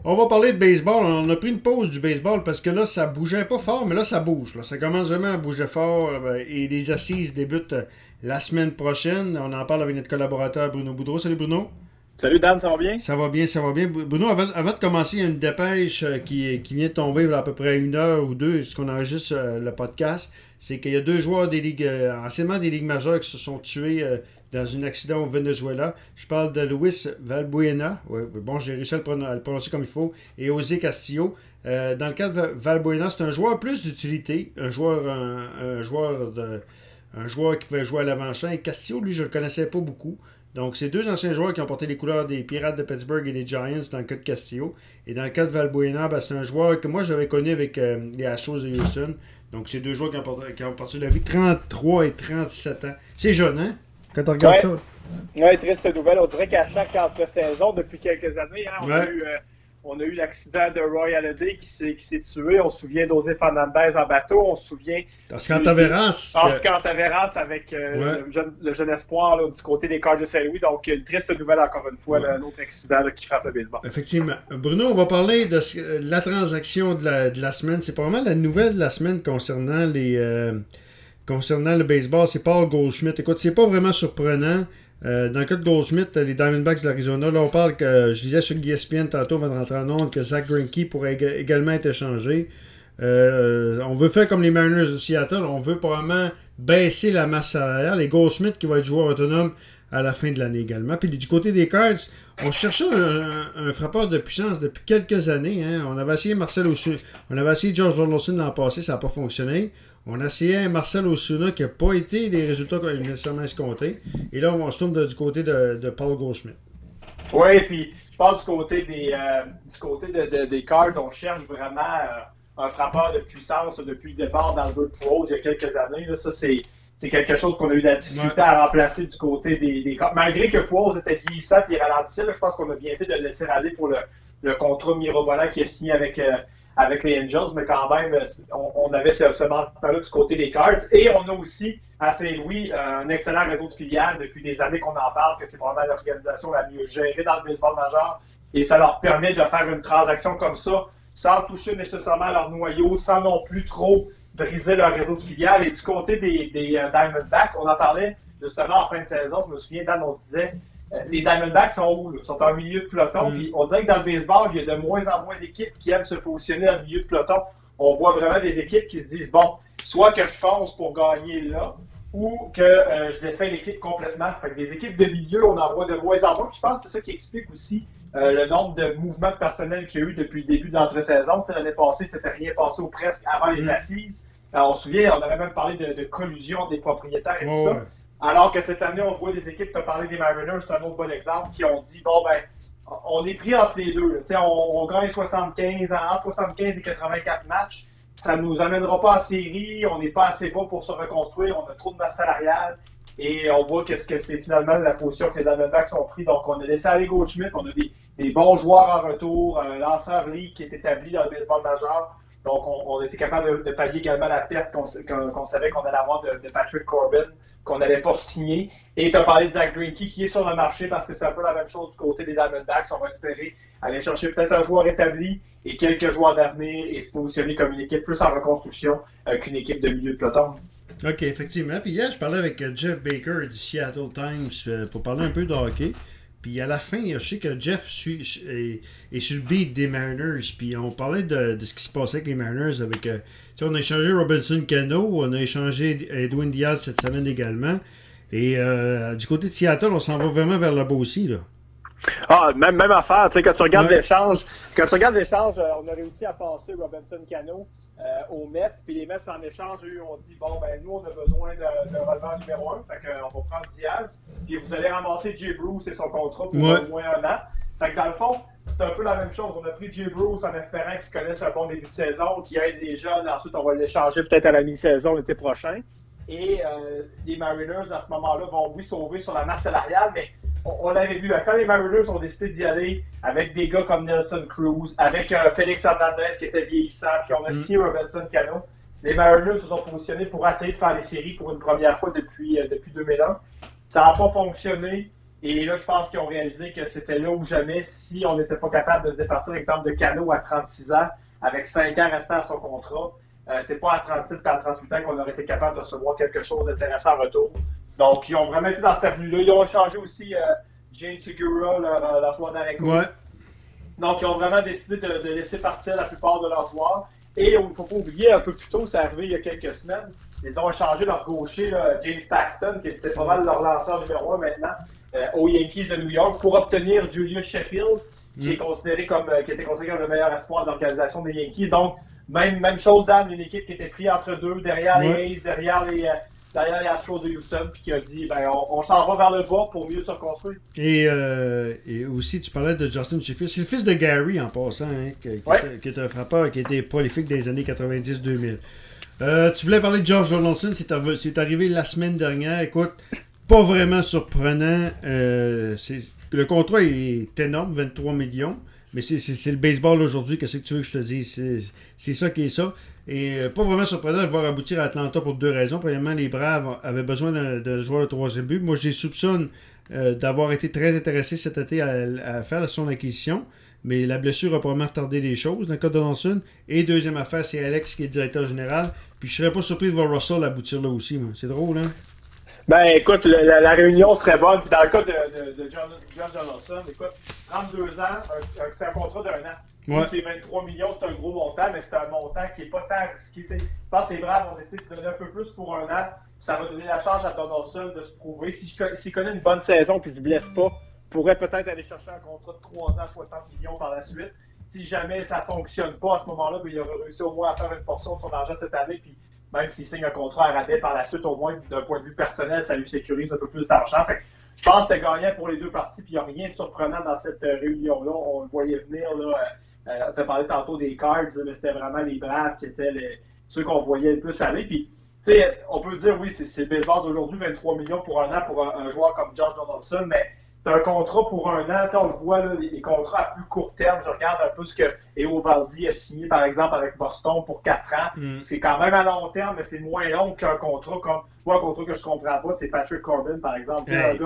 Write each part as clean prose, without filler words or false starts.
On va parler de baseball. On a pris une pause du baseball parce que là, ça bougeait pas fort, mais là, ça bouge. Là. Ça commence vraiment à bouger fort et les assises débutent la semaine prochaine. On en parle avec notre collaborateur Bruno Boudreau. Salut Bruno. Salut Dan, ça va bien? Ça va bien, ça va bien. Bruno, avant de commencer, il y a une dépêche qui vient de tomber il y a à peu près une heure ou deux, ce qu'on enregistre le podcast. C'est qu'il y a deux joueurs des ligues, anciennement des ligues majeures qui se sont tués dans un accident au Venezuela. Je parle de Luis Valbuena. Ouais, bon, j'ai réussi à le prononcer comme il faut. Et José Castillo. Dans le cas de Valbuena, c'est un joueur plus d'utilité. Un joueur qui pouvait jouer à l'avant-champ. Et Castillo, lui, je ne le connaissais pas beaucoup. Donc, c'est deux anciens joueurs qui ont porté les couleurs des Pirates de Pittsburgh et des Giants dans le cas de Castillo. Et dans le cas de Valbuena, ben, c'est un joueur que moi j'avais connu avec les Astros de Houston. Donc, c'est deux joueurs qui ont porté la vie 33 et 37 ans. C'est jeune, hein? Quand on regarde ça. Ouais, triste nouvelle. On dirait qu'à chaque entre-saison, depuis quelques années, hein, on a eu l'accident de Roy Halladay qui s'est tué. On se souvient d'José Fernandez en bateau. On se souvient Oscar Taveras. Oscar Taveras avec le jeune espoir là, du côté des Cards de Saint-Louis. Donc, une triste nouvelle encore une fois, un autre accident là, qui frappe le baseball. Effectivement. Bruno, on va parler de la transaction de la semaine. C'est pas vraiment la nouvelle de la semaine concernant le baseball. C'est Paul Goldschmidt. Écoute, c'est pas vraiment surprenant. Dans le cas de Goldschmidt, les Diamondbacks de l'Arizona, là, on parle que, je disais sur ESPN tantôt avant de rentrer en onde, que Zach Greinke pourrait également être échangé. On veut faire comme les Mariners de Seattle, on veut probablement baisser la masse salariale. Et Goldschmidt qui va être joueur autonome à la fin de l'année également. Puis du côté des Cards, on cherchait un frappeur de puissance depuis quelques années. Hein. On avait essayé on avait essayé George Donaldson l'an passé, ça n'a pas fonctionné. On a essayé Marcell Ozuna qui n'a pas été les résultats qu'on avait nécessairement escomptés. Et là, on se tourne du côté de Paul Goldschmidt. Oui, puis je pense du côté des Cards, on cherche vraiment un frappeur de puissance depuis le départ d'Albert Pujols il y a quelques années. Là, ça, c'est quelque chose qu'on a eu de la difficulté à remplacer du côté des Cards. Malgré que Pujols était vieillissant et ralentissait, là, je pense qu'on a bien fait de le laisser aller pour le contrat mirobolant qui est signé avec les Angels, mais quand même, on avait ce manque-là du côté des Cards. Et on a aussi, à Saint-Louis, un excellent réseau de filiales depuis des années qu'on en parle, que c'est vraiment l'organisation la mieux gérée dans le baseball majeur. Et ça leur permet de faire une transaction comme ça, sans toucher nécessairement leur noyau, sans non plus trop briser leur réseau de filiales. Et du côté des Diamondbacks, on en parlait justement en fin de saison, je me souviens, Dan, on se disait, les Diamondbacks sont où? Là? Ils sont en milieu de peloton. Puis on dirait que dans le baseball, il y a de moins en moins d'équipes qui aiment se positionner en milieu de peloton. On voit vraiment des équipes qui se disent, bon, soit que je fonce pour gagner là, ou que je défais l'équipe complètement. Fait que des équipes de milieu, on en voit de moins en moins. Puis je pense que c'est ça qui explique aussi le nombre de mouvements de personnel qu'il y a eu depuis le début de l'entre-saison. L'année passée, c'était rien passé ou presque avant les assises. Alors, on se souvient, on avait même parlé de collusion des propriétaires et tout ça. Alors que cette année, on voit des équipes, tu as parlé des Mariners, c'est un autre bon exemple, qui ont dit, bon ben, on est pris entre les deux. On gagne entre 75 et 84 matchs. Ça ne nous amènera pas en série, on n'est pas assez bas pour se reconstruire, on a trop de masse salariale. Et on voit que c'est finalement la position que les Diamondbacks ont pris. Donc, on a laissé aller Goldschmidt, on a des bons joueurs en retour, un lanceur ligue qui est établi dans le baseball majeur. Donc, on a été capable de pallier également la perte qu'on savait qu'on allait avoir de Patrick Corbin, qu'on n'allait pas signer. Et tu as parlé de Zach Greinke qui est sur le marché parce que c'est un peu la même chose du côté des Diamondbacks. On va espérer aller chercher peut-être un joueur établi et quelques joueurs d'avenir et se positionner comme une équipe plus en reconstruction qu'une équipe de milieu de peloton. OK, effectivement. Puis hier, je parlais avec Jeff Baker du Seattle Times pour parler un peu de hockey. Puis à la fin, je sais que Jeff est sur le beat des Mariners. Puis on parlait de ce qui se passait avec les Mariners. On a échangé Robinson Cano, on a échangé Edwin Diaz cette semaine également. Et du côté de Seattle, on s'en va vraiment vers là-bas aussi. Là. Ah, même affaire. Quand tu regardes l'échange, on a réussi à passer Robinson Cano aux Mets. Puis les Mets, en échange, eux, ont dit, bon, ben nous, on a besoin de releveur numéro 1. Fait qu'on va prendre Diaz. Puis vous allez ramasser Jay Bruce et son contrat pour au moins un an. Fait que dans le fond, c'est un peu la même chose. On a pris Jay Bruce en espérant qu'il connaisse un bon début de saison, qu'il aide les jeunes. Ensuite, on va l'échanger peut-être à la mi-saison l'été prochain. Et les Mariners, à ce moment-là, vont, oui, sauver sur la masse salariale, mais on l'avait vu. Quand les Mariners ont décidé d'y aller avec des gars comme Nelson Cruz, avec Félix Hernandez qui était vieillissant, puis on a signé Robinson Cano, les Mariners se sont positionnés pour essayer de faire les séries pour une première fois depuis 2001. Ça n'a pas fonctionné. Et là, je pense qu'ils ont réalisé que c'était là ou jamais si on n'était pas capable de se départir, exemple, de Cano à 36 ans, avec 5 ans restant à son contrat. C'était pas à 37 et à 38 ans qu'on aurait été capable de recevoir quelque chose d'intéressant en retour. Donc, ils ont vraiment été dans cette avenue-là. Ils ont échangé aussi Jane Segura, leur joueur d'Areco. Ouais. Donc, ils ont vraiment décidé de laisser partir la plupart de leurs joueurs. Et il ne faut pas oublier, un peu plus tôt, c'est arrivé il y a quelques semaines, ils ont échangé leur gaucher, là, James Paxton, qui était pas mal leur lanceur numéro 1 maintenant, aux Yankees de New York, pour obtenir Julius Sheffield, qui était considéré comme le meilleur espoir de l'organisation des Yankees. Donc, même chose, Dan, une équipe qui était prise entre deux, derrière les A's, derrière les Astros de Houston, puis qui a dit on s'en va vers le bas pour mieux se reconstruire. Et aussi, tu parlais de Justin Sheffield. C'est le fils de Gary, en passant, hein, qui est un frappeur qui était prolifique dans les années 90-2000. Tu voulais parler de Josh Donaldson, c'est arrivé la semaine dernière. Écoute, pas vraiment surprenant. Le contrat est énorme, 23 millions. Mais c'est le baseball aujourd'hui, qu'est-ce que tu veux que je te dise? C'est ça qui est ça. Et pas vraiment surprenant de le voir aboutir à Atlanta pour deux raisons. Premièrement, les Braves avaient besoin d'un joueur de troisième but. Moi, je les soupçonne d'avoir été très intéressés cet été à faire son acquisition. Mais la blessure a probablement retardé les choses dans le cas de Donaldson. Et deuxième affaire, c'est Alex qui est le directeur général. Puis je serais pas surpris de voir Russell aboutir là aussi. Moi. C'est drôle, hein? Ben, écoute, la réunion serait bonne. Puis dans le cas de Josh Donaldson, écoute, 32 ans, c'est un contrat d'un an. Ouais. C'est 23 millions, c'est un gros montant, mais c'est un montant qui n'est pas tant risqué. Je pense que les Braves ont décidé de donner un peu plus pour un an. Ça va donner la chance à Donaldson de se prouver. S'il connaît une bonne saison et ne se blesse pas, pourrait peut-être aller chercher un contrat de 3 ans, 60 millions par la suite. Si jamais ça ne fonctionne pas à ce moment-là, il aurait réussi au moins à faire une portion de son argent cette année. Puis même s'il signe un contrat à rabais par la suite, au moins d'un point de vue personnel, ça lui sécurise un peu plus d'argent. Fait que je pense que c'était gagnant pour les deux parties. Puis il n'y a rien de surprenant dans cette réunion-là. On le voyait venir. Tu as parlé tantôt des Cards, mais c'était vraiment les Braves qui étaient ceux qu'on voyait le plus aller. Puis, tu sais, on peut dire, oui, c'est le baseball d'aujourd'hui, 23 millions pour un an pour un joueur comme Josh Donaldson, mais c'est un contrat pour un an. On le voit, là, les contrats à plus court terme. Je regarde un peu ce que Eovaldi a signé, par exemple, avec Boston pour 4 ans. C'est quand même à long terme, mais c'est moins long qu'un contrat comme... Moi, un contrat que je comprends pas, c'est Patrick Corbin, par exemple. Hey.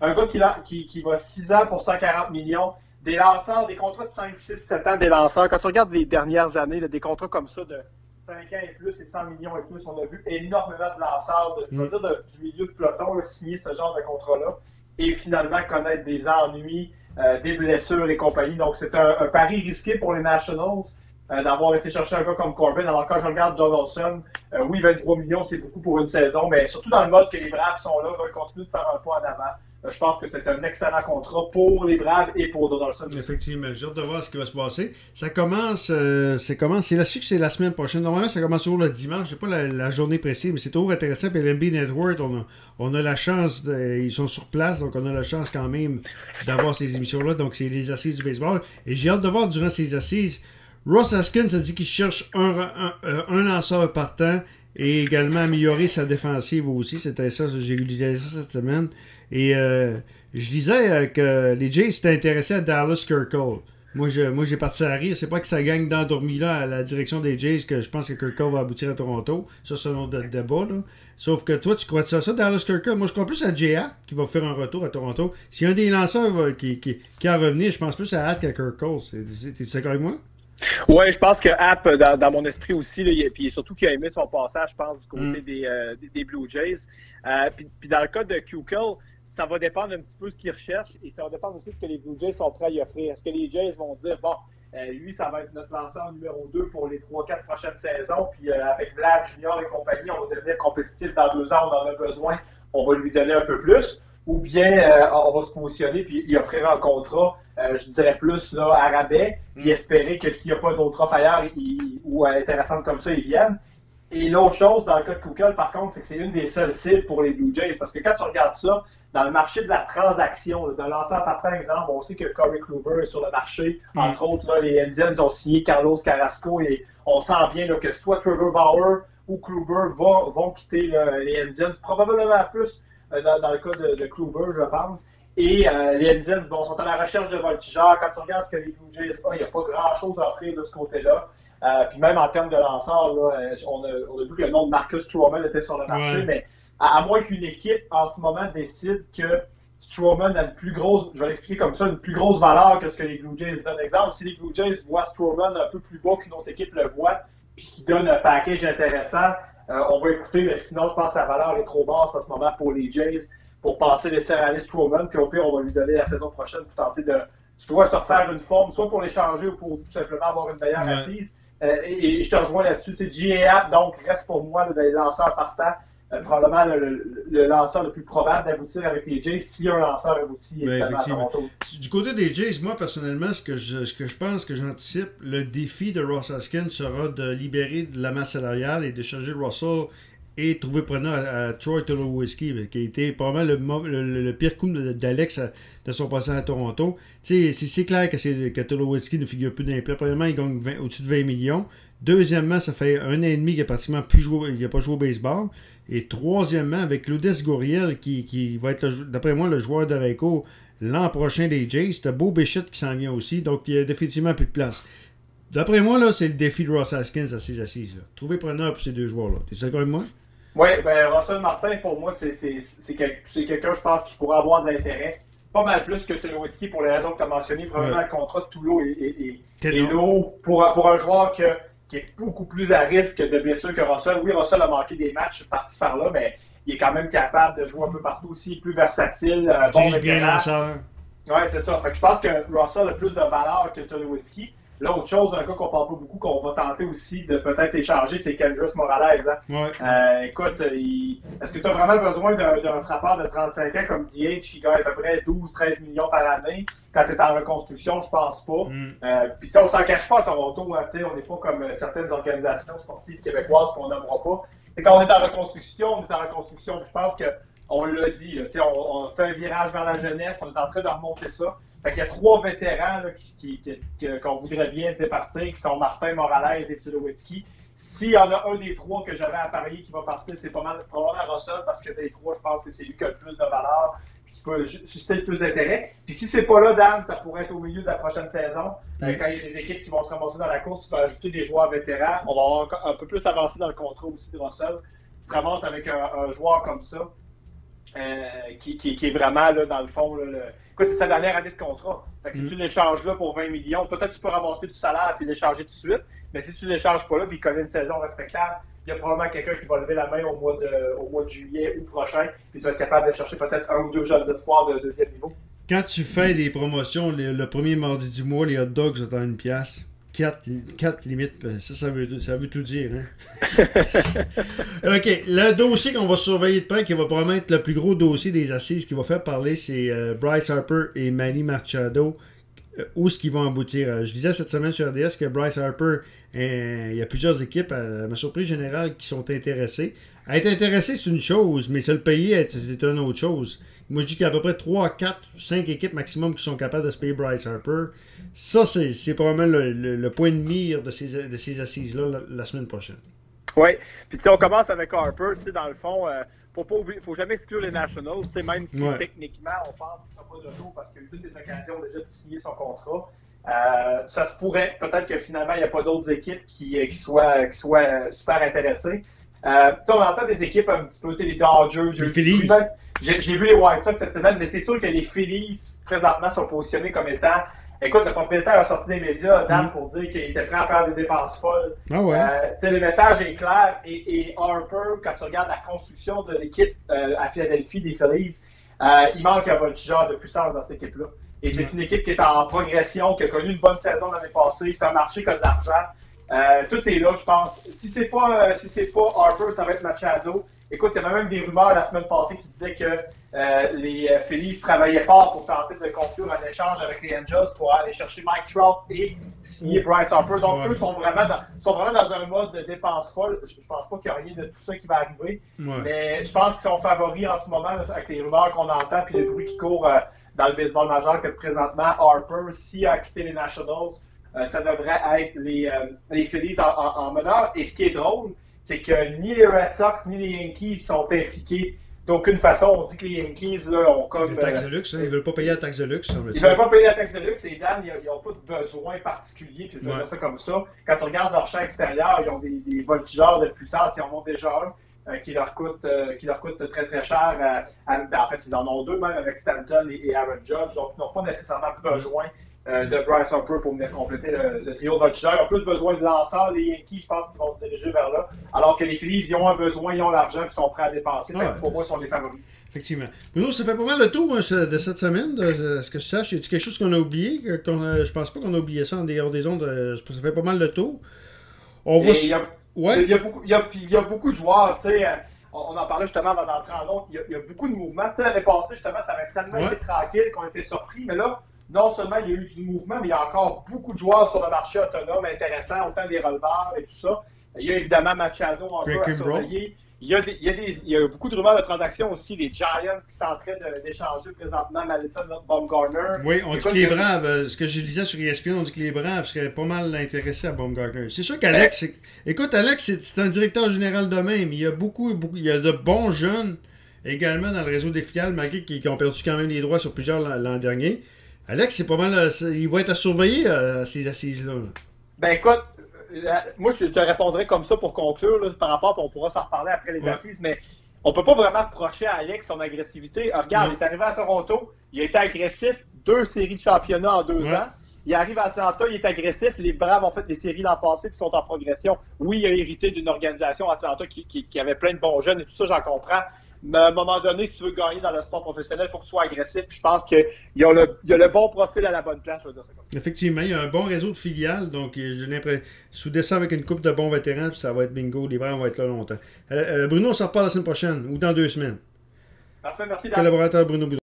Un gars qui va 6 ans pour 140 millions. Des lanceurs, des contrats de 5, 6, 7 ans des lanceurs. Quand tu regardes les dernières années, là, des contrats comme ça de 5 ans et plus et 100 millions et plus, on a vu énormément de lanceurs, je veux dire, du milieu de peloton, signer ce genre de contrat-là et finalement connaître des ennuis, des blessures et compagnie. Donc, c'est un pari risqué pour les Nationals d'avoir été chercher un gars comme Corbin. Alors, quand je regarde Donaldson, oui, 23 millions, c'est beaucoup pour une saison, mais surtout dans le mode que les Braves sont là, veulent continuer de faire un pas en avant. Je pense que c'est un excellent contrat pour les Braves et pour Donaldson. Effectivement, j'ai hâte de voir ce qui va se passer. Ça commence, c'est là-dessus que c'est la semaine prochaine. Normalement, ça commence toujours le dimanche. Je sais pas la journée précise, mais c'est toujours intéressant. Puis l'NB Network, on a la chance, ils sont sur place, donc on a la chance quand même d'avoir ces émissions-là. Donc, c'est les assises du baseball. Et j'ai hâte de voir durant ces assises, Ross Haskins a dit qu'il cherche un lanceur partant et également améliorer sa défensive aussi. C'était ça, j'ai lu ça cette semaine. Et je disais que les Jays s'étaient intéressés à Dallas Keuchel. Moi, j'ai parti à rire. C'est pas que ça gagne d'endormi là à la direction des Jays que je pense que Keuchel va aboutir à Toronto. Ça, c'est un autre débat. Là. Sauf que toi, tu crois ça, Dallas Keuchel? Moi, je crois plus à J.A. qui va faire un retour à Toronto. S'il y a un des lanceurs qui a à revenir, je pense plus à Hatt qu'à Keuchel. T'es d'accord avec moi? Oui, je pense que Happ, dans mon esprit aussi, là, puis surtout qu'il a aimé son passage, je pense, du côté des Blue Jays. Puis dans le cas de Keuchel, ça va dépendre un petit peu de ce qu'il recherche et ça va dépendre aussi de ce que les Blue Jays sont prêts à y offrir. Est-ce que les Jays vont dire, bon, lui, ça va être notre lanceur numéro 2 pour les 3-4 prochaines saisons, puis avec Vlad Junior et compagnie, on va devenir compétitif dans 2 ans, on en a besoin, on va lui donner un peu plus. Ou bien on va se positionner puis y offrir un contrat, je dirais plus là, à rabais, puis espérer que s'il n'y a pas d'autres offres ailleurs ou intéressantes comme ça, ils viennent. Et l'autre chose, dans le cas de Keuchel, par contre, c'est que c'est une des seules cibles pour les Blue Jays. Parce que quand tu regardes ça, dans le marché de la transaction, d'un lanceur par exemple, on sait que Corey Kluber est sur le marché. Entre autres, là, les Indians ont signé Carlos Carrasco et on sent bien là, que soit Trevor Bauer ou Kluber vont quitter les Indians, probablement plus dans le cas de Kluber, je pense. Et les Indians sont à la recherche de voltigeurs. Quand tu regardes que les Blue Jays, il n'y a pas grand-chose à offrir de ce côté-là. Puis même en termes de lanceurs, là, on a vu que le nom de Marcus Stroman était sur le marché, mais à moins qu'une équipe en ce moment décide que Strowman a une plus grosse, je vais l'expliquer comme ça, une plus grosse valeur que ce que les Blue Jays donnent. Exemple, si les Blue Jays voient Strowman un peu plus bas qu'une autre équipe le voit, puis qui donne un package intéressant, on va écouter, mais sinon, je pense que la valeur est trop basse en ce moment pour les Jays pour penser laisser aller Strowman, puis au pire, on va lui donner la saison prochaine pour tenter de soit se refaire une forme, soit pour l'échanger ou pour tout simplement avoir une meilleure assise. Et je te rejoins là-dessus. J.A. donc reste pour moi les lanceurs partants. Probablement le lanceur le plus probable d'aboutir avec les Jays si un lanceur aboutit à Toronto. Du côté des Jays, moi personnellement, ce que je pense, que j'anticipe, le défi de Ross Haskins sera de libérer de la masse salariale et de charger Russell et trouver preneur à Troy Tulowitzki, qui a été probablement le pire coup d'Alex de son passage à Toronto. C'est clair que Tulowitzki ne figure plus dans les plans. Premièrement, il gagne au-dessus de 20 millions. Deuxièmement, ça fait 1 an et demi qu'il n'a pratiquement pas joué au baseball. Et troisièmement, avec Lourdes Gurriel, qui va être, d'après moi, le joueur de Reiko l'an prochain des Jays. C'est Beau Bichette qui s'en vient aussi. Donc, il y a définitivement plus de place. D'après moi, là, c'est le défi de Ross Haskins à ses assises. Là. Trouver preneur pour ces deux joueurs-là. T'es d'accord avec moi? Oui, ben Russell Martin, pour moi, c'est quelqu'un, je pense, qui pourrait avoir de l'intérêt. Pas mal plus que Tulowitzki pour les raisons que tu as mentionnées. Probablement, le contrat de Tulo est lourd pour un joueur qui est beaucoup plus à risque de blessure que Russell. Oui, Russell a manqué des matchs par-ci par-là, mais il est quand même capable de jouer un peu partout aussi, plus versatile. Bon bien lanceur. Oui, c'est ça. Fait que je pense que Russell a plus de valeur que Tulowitzki. L'autre chose, un gars qu'on parle pas beaucoup, qu'on va tenter aussi de peut-être échanger, c'est Kendrys Morales. Hein? Ouais. Écoute, est-ce que tu as vraiment besoin d'un frappeur de 35 ans comme DH qui gagne à peu près 12-13 millions par année quand tu es en reconstruction? Je pense pas. Puis on s'en cache pas à Toronto. Hein, on n'est pas comme certaines organisations sportives québécoises qu'on nommera pas. Quand on est en reconstruction, on est en reconstruction. Je pense qu'on l'a dit. Là, on fait un virage vers la jeunesse. On est en train de remonter ça. Fait qu'il y a 3 vétérans là, qu'on voudrait bien se départir, qui sont Martin, Morales et Tulowitzki. S'il y en a un des 3 que j'avais à parier qui va partir, c'est probablement Russell, parce que des 3, je pense que c'est lui qui a le plus de valeur et qui peut susciter le plus d'intérêt. Puis si c'est pas là, Dan, ça pourrait être au milieu de la prochaine saison. Quand il y a des équipes qui vont se ramasser dans la course, tu vas ajouter des joueurs vétérans. On va avoir un peu plus avancé dans le contrat aussi de Russell. Tu te ramasses avec un joueur comme ça. Qui est vraiment, là, dans le fond, là, écoute, c'est sa dernière année de contrat. Fait que si tu l'échanges là pour 20 millions, peut-être tu peux ramasser du salaire et l'échanger tout de suite, mais si tu l'échanges pas là et il connaît une saison respectable, il y a probablement quelqu'un qui va lever la main au mois de juillet ou prochain, puis tu vas être capable de chercher peut-être 1 ou 2 jeunes espoirs de deuxième niveau. Quand tu fais des promotions, le premier mardi du mois, les hot dogs sont à 1$. 4 limites, ça veut tout dire. Hein? OK, le dossier qu'on va surveiller de près, qui va probablement être le plus gros dossier des assises qui va faire parler, c'est Bryce Harper et Manny Machado. Où est-ce qu'ils vont aboutir? Je disais cette semaine sur RDS que Bryce Harper, il y a plusieurs équipes, à ma surprise générale, qui sont intéressées. À être intéressé, c'est une chose, mais se le payer, c'est une autre chose. Moi, je dis qu'il y a à peu près 3, 4, 5 équipes maximum qui sont capables de se payer Bryce Harper. Ça, c'est probablement le point de mire de ces assises-là la semaine prochaine. Oui. Puis, on commence avec Harper. Dans le fond, faut jamais exclure les Nationals. Même si techniquement, on pense qu'il ne sera pas de retour parce qu'il y a eu toutes les occasions déjà de signer son contrat. Ça se pourrait. Peut-être que finalement, il n'y a pas d'autres équipes qui soient super intéressées. On entend des équipes un petit peu, les Dodgers, les Phillies. J'ai vu les White Sox cette semaine, mais c'est sûr que les Phillies, présentement, sont positionnés comme étant... Écoute, le propriétaire a sorti des médias, Dan, pour dire qu'il était prêt à faire des dépenses folles. Ah ouais. Le message est clair. Et Harper, quand tu regardes la construction de l'équipe à Philadelphie des Phillies, il manque un voltigeur de puissance dans cette équipe-là. Et c'est une équipe qui est en progression, qui a connu une bonne saison l'année passée. C'est un marché qui a de l'argent. Tout est là, je pense. Si c'est pas Harper, ça va être Machado. Écoute, il y avait même des rumeurs la semaine passée qui disaient que les Phillies travaillaient fort pour tenter de conclure un échange avec les Angels pour aller chercher Mike Trout et signer Bryce Harper. Donc, eux sont vraiment dans un mode de dépense folle. Je pense pas qu'il y a rien de tout ça qui va arriver. Mais je pense qu'ils sont favoris en ce moment là, avec les rumeurs qu'on entend et le bruit qui court dans le baseball majeur que présentement Harper, s'il a quitté les Nationals, ça devrait être les Phillies en meneur. Et ce qui est drôle, c'est que ni les Red Sox ni les Yankees sont impliqués d'aucune façon. On dit que les Yankees là, ont comme... La taxe de luxe, ils ne veulent pas payer la taxe de luxe. Ils ne veulent pas payer la taxe de luxe. Et Dan, ils n'ont pas de besoin particulier. Je vais dire ça comme ça. Quand on regarde leur champ extérieur, ils ont des voltigeurs de puissance. Ils en ont déjà un. qui leur coûte très très cher. En fait, ils en ont deux même avec Stanton et Aaron Judge, donc ils n'ont pas nécessairement besoin de Bryce Harper pour venir compléter le trio de voltigeurs. Ils ont plus besoin de lanceurs. Les Yankees, je pense qu'ils vont se diriger vers là. Alors que les Phillies, ils ont un besoin, ils ont l'argent, ils sont prêts à dépenser. Ouais. Pour moi, ils sont les favoris. Effectivement. Bruno, ça fait pas mal le tour hein, de cette semaine. Est-ce que tu saches, y a-t-il quelque chose qu'on a oublié? Je pense pas qu'on a oublié ça en dehors des ondes. Ça fait pas mal le tour. On va... Ouais. Il y a beaucoup de joueurs, tu sais. On en parlait justement avant d'entrer en autre. Il y a beaucoup de mouvements. Tu sais, l'année passée, justement, ça avait tellement été tranquille qu'on était surpris. Mais là, non seulement il y a eu du mouvement, mais il y a encore beaucoup de joueurs sur le marché autonome intéressants, autant des releveurs et tout ça. Il y a évidemment Machado encore à surveiller. Il y a beaucoup de rumeurs de transactions aussi. Les Giants qui sont en train d'échanger présentement Madison Bumgarner. Oui, on dit que les Braves, ce que je lisais sur ESPN, on dit que les Braves seraient pas mal intéressés à Bumgarner. C'est sûr qu'Alex, écoute, Alex, c'est un directeur général de même. Il y a il y a de bons jeunes également dans le réseau des filiales, malgré qu'ils ont perdu quand même les droits sur plusieurs l'an dernier. Alex, c'est pas mal, il va être à surveiller à ces assises-là. Ben écoute, moi je te répondrai comme ça pour conclure là, par rapport, on pourra s'en reparler après les assises, mais on peut pas vraiment reprocher à Alex son agressivité. Regarde, il est arrivé à Toronto, il a été agressif, 2 séries de championnat en 2 ans. Il arrive à Atlanta, il est agressif. Les Braves ont fait des séries l'an passé puis sont en progression. Oui, il a hérité d'une organisation Atlanta qui avait plein de bons jeunes et tout ça, j'en comprends. Mais à un moment donné, si tu veux gagner dans le sport professionnel, il faut que tu sois agressif. Puis je pense qu'il y a le bon profil à la bonne place, je veux dire ça comme ça. Effectivement, il y a un bon réseau de filiales. Donc, j'ai l'impression, soudé ça avec une couple de bons vétérans, puis ça va être bingo. Les Braves vont être là longtemps. Bruno, on se reparle la semaine prochaine ou dans 2 semaines. Parfait, merci. Collaborateur Bruno Boudreau.